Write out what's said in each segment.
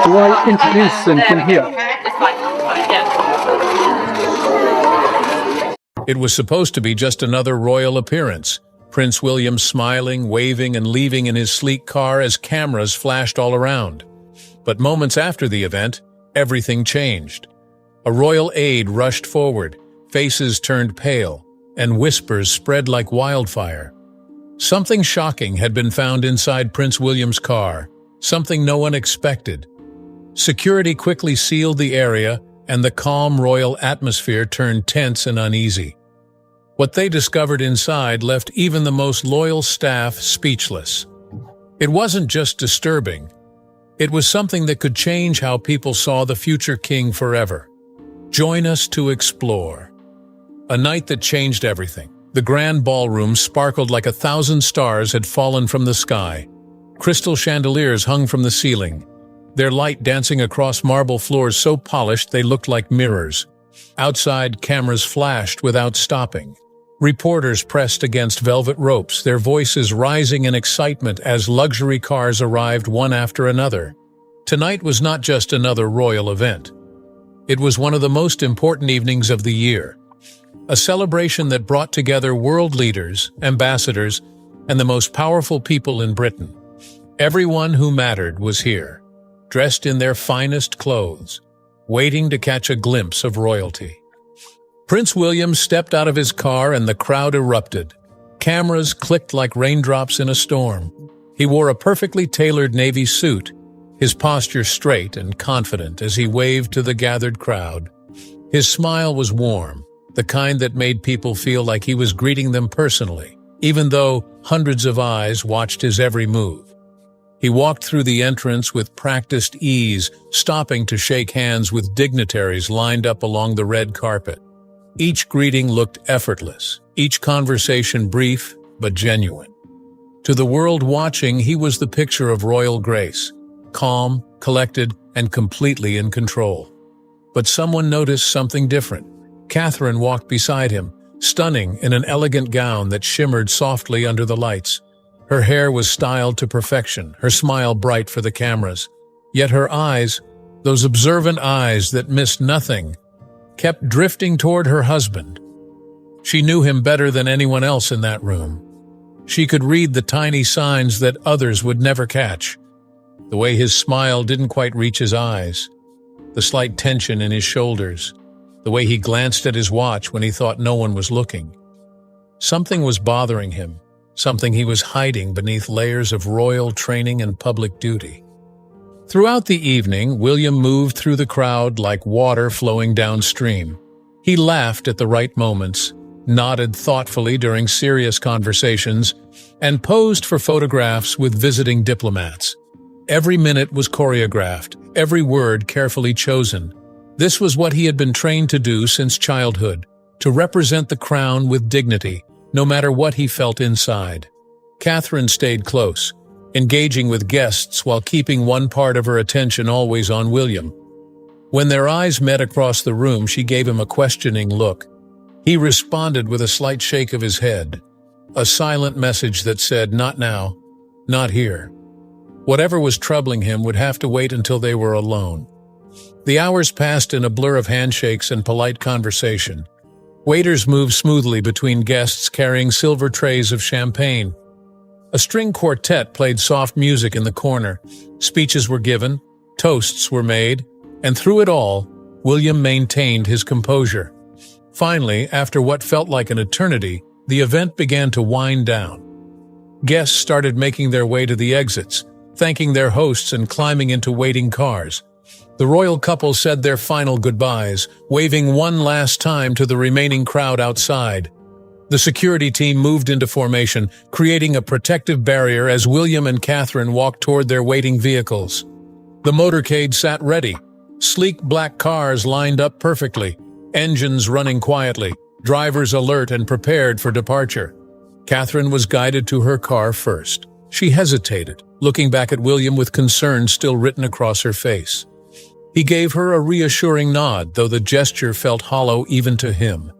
Do I introduce them from here? It was supposed to be just another royal appearance. Prince William smiling, waving, and leaving in his sleek car as cameras flashed all around. But moments after the event, everything changed. A royal aide rushed forward, faces turned pale, and whispers spread like wildfire. Something shocking had been found inside Prince William's car, something no one expected. Security quickly sealed the area, and the calm royal atmosphere turned tense and uneasy. What they discovered inside left even the most loyal staff speechless. It wasn't just disturbing. It was something that could change how people saw the future king forever. Join us to explore. A night that changed everything. The grand ballroom sparkled like 1,000 stars had fallen from the sky. Crystal chandeliers hung from the ceiling, their light dancing across marble floors so polished they looked like mirrors. Outside, cameras flashed without stopping. Reporters pressed against velvet ropes, their voices rising in excitement as luxury cars arrived one after another. Tonight was not just another royal event. It was one of the most important evenings of the year. A celebration that brought together world leaders, ambassadors, and the most powerful people in Britain. Everyone who mattered was here, dressed in their finest clothes, waiting to catch a glimpse of royalty. Prince William stepped out of his car and the crowd erupted. Cameras clicked like raindrops in a storm. He wore a perfectly tailored navy suit, his posture straight and confident as he waved to the gathered crowd. His smile was warm, the kind that made people feel like he was greeting them personally, even though hundreds of eyes watched his every move. He walked through the entrance with practiced ease, stopping to shake hands with dignitaries lined up along the red carpet. Each greeting looked effortless, each conversation brief but genuine. To the world watching, he was the picture of royal grace, calm, collected, and completely in control. But someone noticed something different. Catherine walked beside him, stunning in an elegant gown that shimmered softly under the lights. Her hair was styled to perfection, her smile bright for the cameras. Yet her eyes, those observant eyes that missed nothing, kept drifting toward her husband. She knew him better than anyone else in that room. She could read the tiny signs that others would never catch. The way his smile didn't quite reach his eyes, the slight tension in his shoulders, the way he glanced at his watch when he thought no one was looking. Something was bothering him, something he was hiding beneath layers of royal training and public duty. Throughout the evening, William moved through the crowd like water flowing downstream. He laughed at the right moments, nodded thoughtfully during serious conversations, and posed for photographs with visiting diplomats. Every minute was choreographed, every word carefully chosen. This was what he had been trained to do since childhood, to represent the crown with dignity, no matter what he felt inside. Catherine stayed close, engaging with guests while keeping one part of her attention always on William. When their eyes met across the room, she gave him a questioning look. He responded with a slight shake of his head, a silent message that said, "Not now, not here." Whatever was troubling him would have to wait until they were alone. The hours passed in a blur of handshakes and polite conversation. Waiters moved smoothly between guests carrying silver trays of champagne. A string quartet played soft music in the corner. Speeches were given, toasts were made, and through it all, William maintained his composure. Finally, after what felt like an eternity, the event began to wind down. Guests started making their way to the exits, thanking their hosts and climbing into waiting cars. The royal couple said their final goodbyes, waving one last time to the remaining crowd outside. The security team moved into formation, creating a protective barrier as William and Catherine walked toward their waiting vehicles. The motorcade sat ready, sleek black cars lined up perfectly, engines running quietly, drivers alert and prepared for departure. Catherine was guided to her car first. She hesitated, looking back at William with concern still written across her face. He gave her a reassuring nod, though the gesture felt hollow even to him.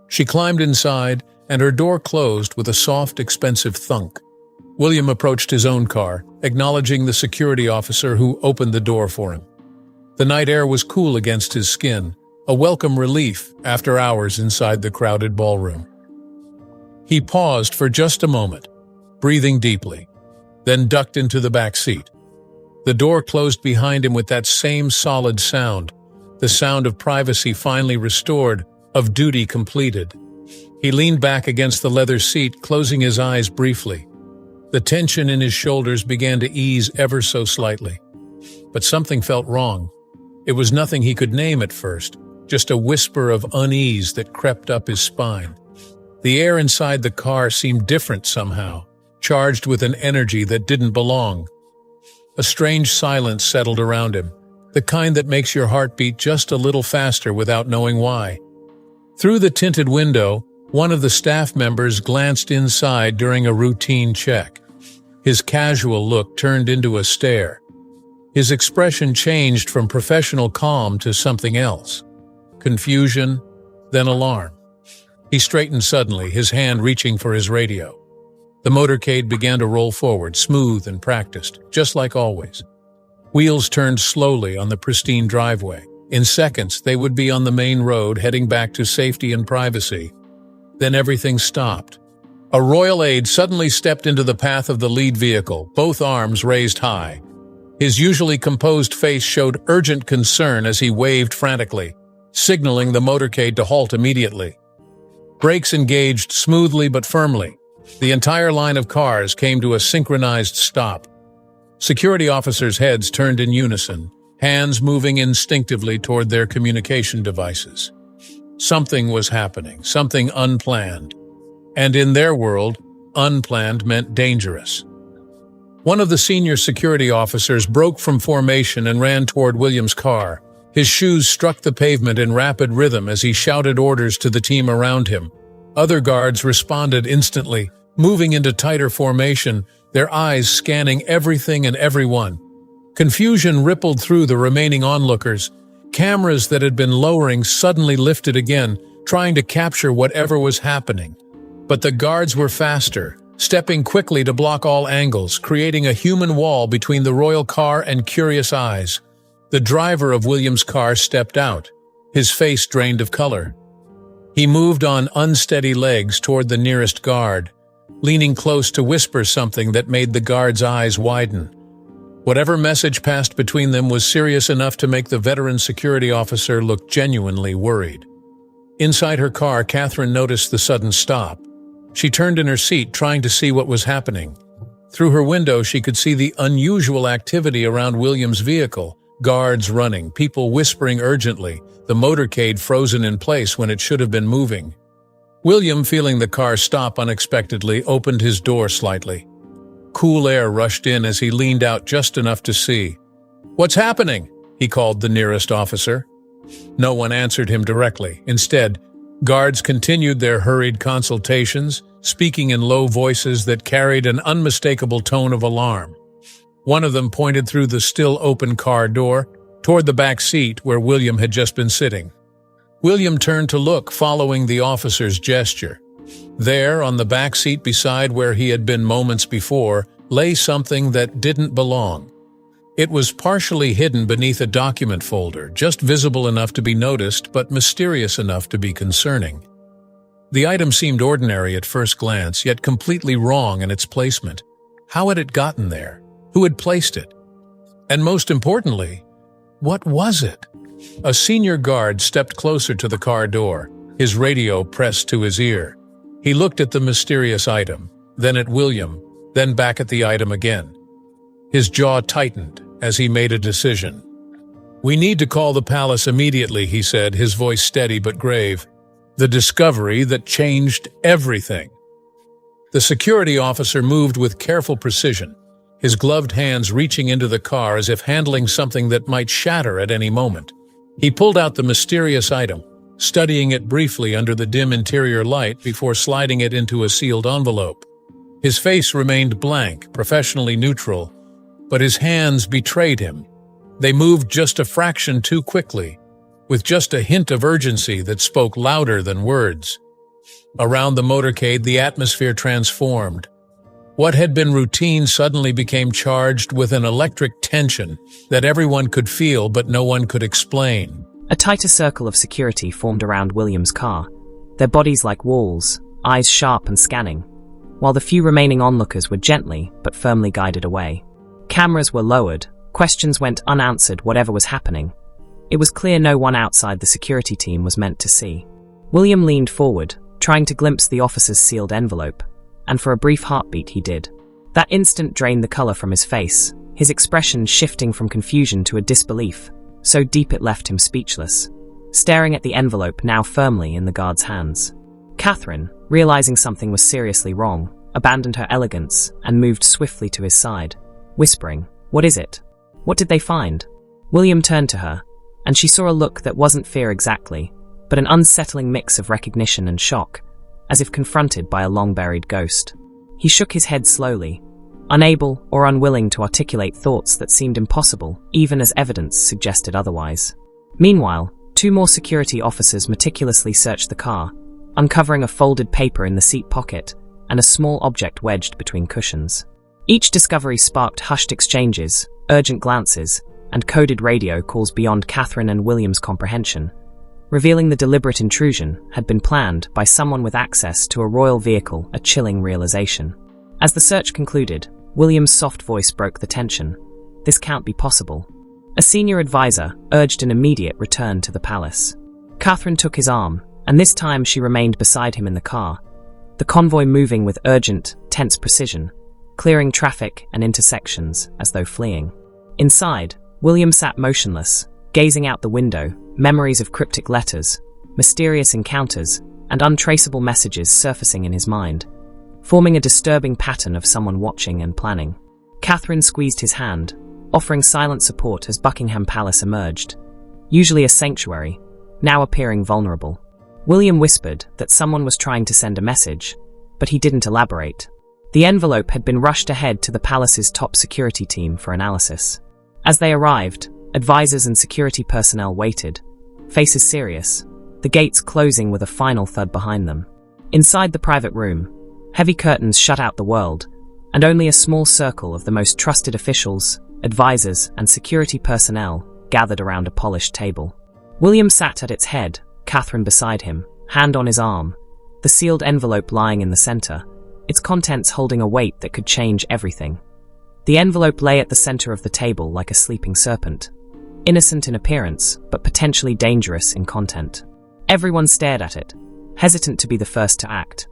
She climbed inside, and her door closed with a soft, expensive thunk. William approached his own car, acknowledging the security officer who opened the door for him. The night air was cool against his skin, a welcome relief after hours inside the crowded ballroom. He paused for just a moment, breathing deeply, then ducked into the back seat. The door closed behind him with that same solid sound, the sound of privacy finally restored, of duty completed. He leaned back against the leather seat, closing his eyes briefly. The tension in his shoulders began to ease ever so slightly. But something felt wrong. It was nothing he could name at first, just a whisper of unease that crept up his spine. The air inside the car seemed different somehow, charged with an energy that didn't belong. A strange silence settled around him, the kind that makes your heart beat just a little faster without knowing why. Through the tinted window, one of the staff members glanced inside during a routine check. His casual look turned into a stare. His expression changed from professional calm to something else. Confusion, then alarm. He straightened suddenly, his hand reaching for his radio. The motorcade began to roll forward, smooth and practiced, just like always. Wheels turned slowly on the pristine driveway. In seconds, they would be on the main road, heading back to safety and privacy. Then everything stopped. A royal aide suddenly stepped into the path of the lead vehicle, both arms raised high. His usually composed face showed urgent concern as he waved frantically, signaling the motorcade to halt immediately. Brakes engaged smoothly but firmly. The entire line of cars came to a synchronized stop. Security officers' heads turned in unison, hands moving instinctively toward their communication devices. Something was happening, something unplanned. And in their world, unplanned meant dangerous. One of the senior security officers broke from formation and ran toward William's car. His shoes struck the pavement in rapid rhythm as he shouted orders to the team around him. Other guards responded instantly, moving into tighter formation, their eyes scanning everything and everyone. Confusion rippled through the remaining onlookers. Cameras that had been lowering suddenly lifted again, trying to capture whatever was happening. But the guards were faster, stepping quickly to block all angles, creating a human wall between the royal car and curious eyes. The driver of William's car stepped out, his face drained of color. He moved on unsteady legs toward the nearest guard, leaning close to whisper something that made the guard's eyes widen. Whatever message passed between them was serious enough to make the veteran security officer look genuinely worried. Inside her car, Catherine noticed the sudden stop. She turned in her seat, trying to see what was happening. Through her window, she could see the unusual activity around William's vehicle. Guards running, people whispering urgently, the motorcade frozen in place when it should have been moving. William, feeling the car stop unexpectedly, opened his door slightly. Cool air rushed in as he leaned out just enough to see. "What's happening?" he called the nearest officer. No one answered him directly. Instead, guards continued their hurried consultations, speaking in low voices that carried an unmistakable tone of alarm. One of them pointed through the still open car door toward the back seat where William had just been sitting. William turned to look, following the officer's gesture. There, on the back seat beside where he had been moments before, lay something that didn't belong. It was partially hidden beneath a document folder, just visible enough to be noticed, but mysterious enough to be concerning. The item seemed ordinary at first glance, yet completely wrong in its placement. How had it gotten there? Who had placed it? And most importantly, what was it? A senior guard stepped closer to the car door, his radio pressed to his ear. He looked at the mysterious item, then at William, then back at the item again. His jaw tightened as he made a decision. "We need to call the palace immediately," he said, his voice steady but grave. "The discovery that changed everything." The security officer moved with careful precision, his gloved hands reaching into the car as if handling something that might shatter at any moment. He pulled out the mysterious item, studying it briefly under the dim interior light before sliding it into a sealed envelope. His face remained blank, professionally neutral, but his hands betrayed him. They moved just a fraction too quickly, with just a hint of urgency that spoke louder than words. Around the motorcade, the atmosphere transformed. What had been routine suddenly became charged with an electric tension that everyone could feel but no one could explain. A tighter circle of security formed around William's car, their bodies like walls, eyes sharp and scanning, while the few remaining onlookers were gently but firmly guided away. Cameras were lowered, questions went unanswered whatever was happening. It was clear no one outside the security team was meant to see. William leaned forward, trying to glimpse the officer's sealed envelope, and for a brief heartbeat he did. That instant drained the color from his face, his expression shifting from confusion to a disbelief, so deep it left him speechless, staring at the envelope now firmly in the guard's hands. Catherine, realizing something was seriously wrong, abandoned her elegance and moved swiftly to his side, whispering, "What is it? What did they find?" William turned to her, and she saw a look that wasn't fear exactly, but an unsettling mix of recognition and shock, as if confronted by a long-buried ghost. He shook his head slowly, unable or unwilling to articulate thoughts that seemed impossible, even as evidence suggested otherwise. Meanwhile, 2 more security officers meticulously searched the car, uncovering a folded paper in the seat pocket and a small object wedged between cushions. Each discovery sparked hushed exchanges, urgent glances, and coded radio calls beyond Catherine and William's comprehension, revealing the deliberate intrusion had been planned by someone with access to a royal vehicle, a chilling realization. As the search concluded, William's soft voice broke the tension. This can't be possible. A senior advisor urged an immediate return to the palace. Catherine took his arm, and this time she remained beside him in the car, the convoy moving with urgent, tense precision, clearing traffic and intersections as though fleeing. Inside, William sat motionless, gazing out the window, memories of cryptic letters, mysterious encounters, and untraceable messages surfacing in his mind, forming a disturbing pattern of someone watching and planning. Catherine squeezed his hand, offering silent support as Buckingham Palace emerged, usually a sanctuary, now appearing vulnerable. William whispered that someone was trying to send a message, but he didn't elaborate. The envelope had been rushed ahead to the palace's top security team for analysis. As they arrived, advisors and security personnel waited, faces serious, the gates closing with a final thud behind them. Inside the private room, heavy curtains shut out the world, and only a small circle of the most trusted officials, advisors, and security personnel gathered around a polished table. William sat at its head, Catherine beside him, hand on his arm, the sealed envelope lying in the center, its contents holding a weight that could change everything. The envelope lay at the center of the table like a sleeping serpent, innocent in appearance, but potentially dangerous in content. Everyone stared at it, hesitant to be the first to act,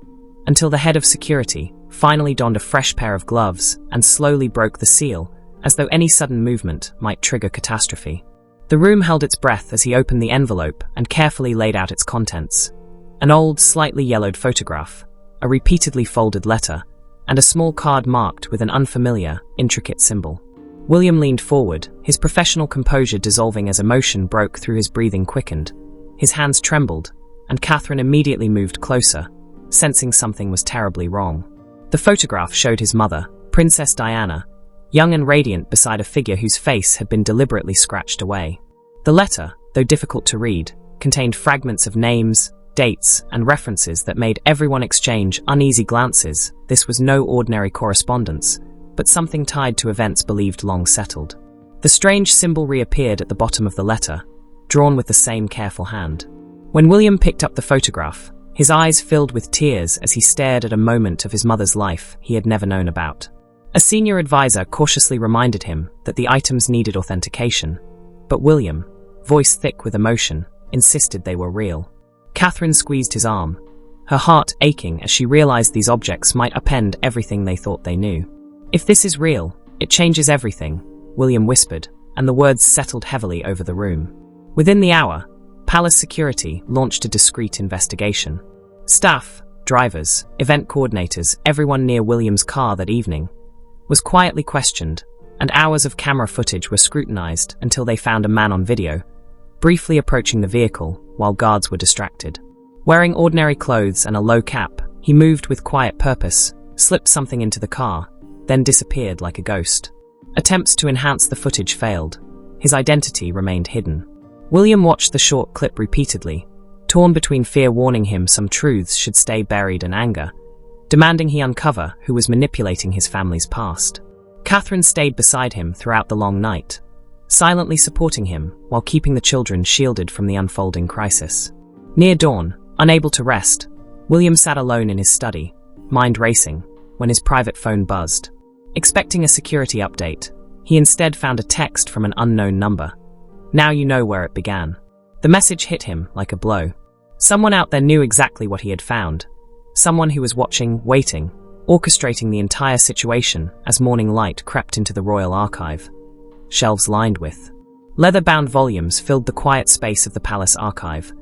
until the head of security finally donned a fresh pair of gloves and slowly broke the seal, as though any sudden movement might trigger catastrophe. The room held its breath as he opened the envelope and carefully laid out its contents. An old, slightly yellowed photograph, a repeatedly folded letter, and a small card marked with an unfamiliar, intricate symbol. William leaned forward, his professional composure dissolving as emotion broke through his breathing quickened. His hands trembled, and Catherine immediately moved closer, sensing something was terribly wrong. The photograph showed his mother, Princess Diana, young and radiant beside a figure whose face had been deliberately scratched away. The letter, though difficult to read, contained fragments of names, dates, and references that made everyone exchange uneasy glances. This was no ordinary correspondence, but something tied to events believed long settled. The strange symbol reappeared at the bottom of the letter, drawn with the same careful hand. When William picked up the photograph, his eyes filled with tears as he stared at a moment of his mother's life he had never known about. A senior advisor cautiously reminded him that the items needed authentication, but William, voice thick with emotion, insisted they were real. Catherine squeezed his arm, her heart aching as she realized these objects might upend everything they thought they knew. "If this is real, it changes everything," William whispered, and the words settled heavily over the room. Within the hour, Palace Security launched a discreet investigation. Staff, drivers, event coordinators, everyone near William's car that evening was quietly questioned, and hours of camera footage were scrutinized until they found a man on video, briefly approaching the vehicle while guards were distracted. Wearing ordinary clothes and a low cap, he moved with quiet purpose, slipped something into the car, then disappeared like a ghost. Attempts to enhance the footage failed. His identity remained hidden. William watched the short clip repeatedly, torn between fear warning him some truths should stay buried and anger, demanding he uncover who was manipulating his family's past. Catherine stayed beside him throughout the long night, silently supporting him while keeping the children shielded from the unfolding crisis. Near dawn, unable to rest, William sat alone in his study, mind racing, when his private phone buzzed. Expecting a security update, he instead found a text from an unknown number. Now you know where it began. The message hit him like a blow. Someone out there knew exactly what he had found. Someone who was watching, waiting, orchestrating the entire situation as morning light crept into the Royal Archive. Shelves lined with leather-bound volumes filled the quiet space of the palace archive,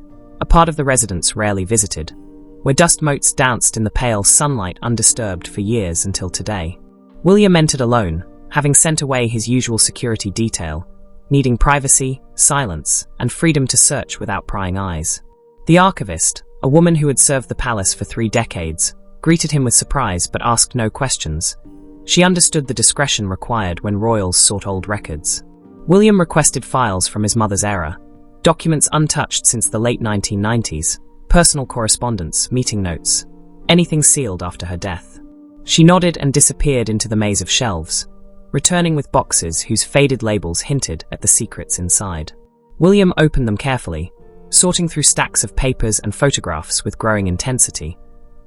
a part of the residence rarely visited, where dust motes danced in the pale sunlight undisturbed for years until today. William entered alone, having sent away his usual security detail, needing privacy, silence, and freedom to search without prying eyes. The archivist, a woman who had served the palace for 3 decades, greeted him with surprise but asked no questions. She understood the discretion required when royals sought old records. William requested files from his mother's era, documents untouched since the late 1990s, personal correspondence, meeting notes, anything sealed after her death. She nodded and disappeared into the maze of shelves, returning with boxes whose faded labels hinted at the secrets inside. William opened them carefully, sorting through stacks of papers and photographs with growing intensity,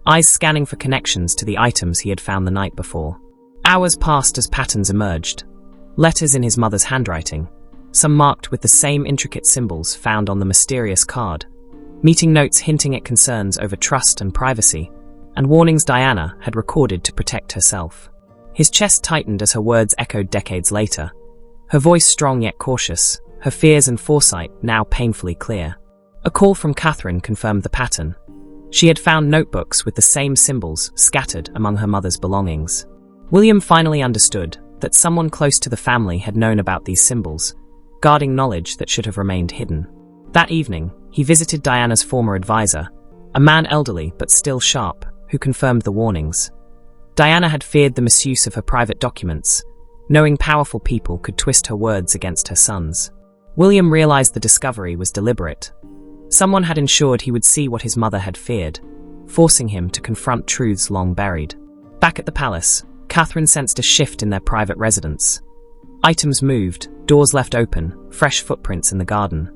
eyes scanning for connections to the items he had found the night before. Hours passed as patterns emerged. Letters in his mother's handwriting, some marked with the same intricate symbols found on the mysterious card, meeting notes hinting at concerns over trust and privacy, and warnings Diana had recorded to protect herself. His chest tightened as her words echoed decades later, her voice strong yet cautious, her fears and foresight now painfully clear. A call from Catherine confirmed the pattern. She had found notebooks with the same symbols scattered among her mother's belongings. William finally understood that someone close to the family had known about these symbols, guarding knowledge that should have remained hidden. That evening, he visited Diana's former advisor, a man elderly but still sharp, who confirmed the warnings. Diana had feared the misuse of her private documents, knowing powerful people could twist her words against her sons. William realized the discovery was deliberate. Someone had ensured he would see what his mother had feared, forcing him to confront truths long buried. Back at the palace, Catherine sensed a shift in their private residence. Items moved, doors left open, fresh footprints in the garden.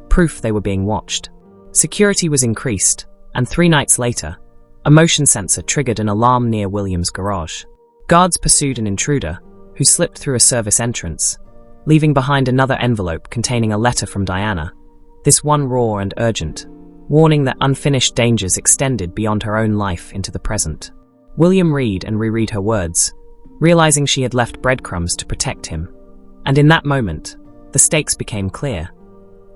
Proof they were being watched. Security was increased, and 3 nights later, a motion sensor triggered an alarm near William's garage. Guards pursued an intruder, who slipped through a service entrance, leaving behind another envelope containing a letter from Diana, this one raw and urgent, warning that unfinished dangers extended beyond her own life into the present. William read and reread her words, realizing she had left breadcrumbs to protect him. And in that moment, the stakes became clear.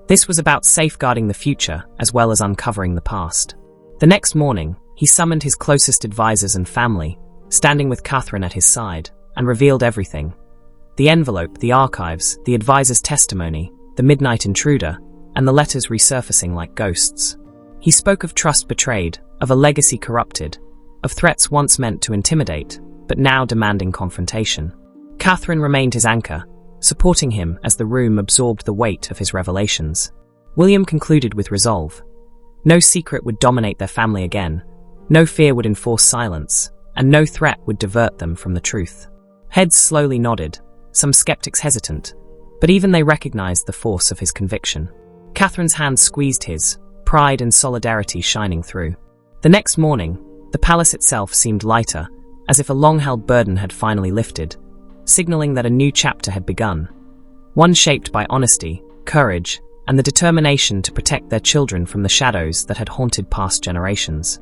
This was about safeguarding the future as well as uncovering the past. The next morning, he summoned his closest advisors and family, standing with Catherine at his side, and revealed everything. The envelope, the archives, the advisor's testimony, the midnight intruder, and the letters resurfacing like ghosts. He spoke of trust betrayed, of a legacy corrupted, of threats once meant to intimidate, but now demanding confrontation. Catherine remained his anchor, supporting him as the room absorbed the weight of his revelations. William concluded with resolve. No secret would dominate their family again, no fear would enforce silence, and no threat would divert them from the truth. Heads slowly nodded, some skeptics hesitant, but even they recognized the force of his conviction. Catherine's hand squeezed his, pride and solidarity shining through. The next morning, the palace itself seemed lighter, as if a long-held burden had finally lifted, signaling that a new chapter had begun. One shaped by honesty, courage, and the determination to protect their children from the shadows that had haunted past generations.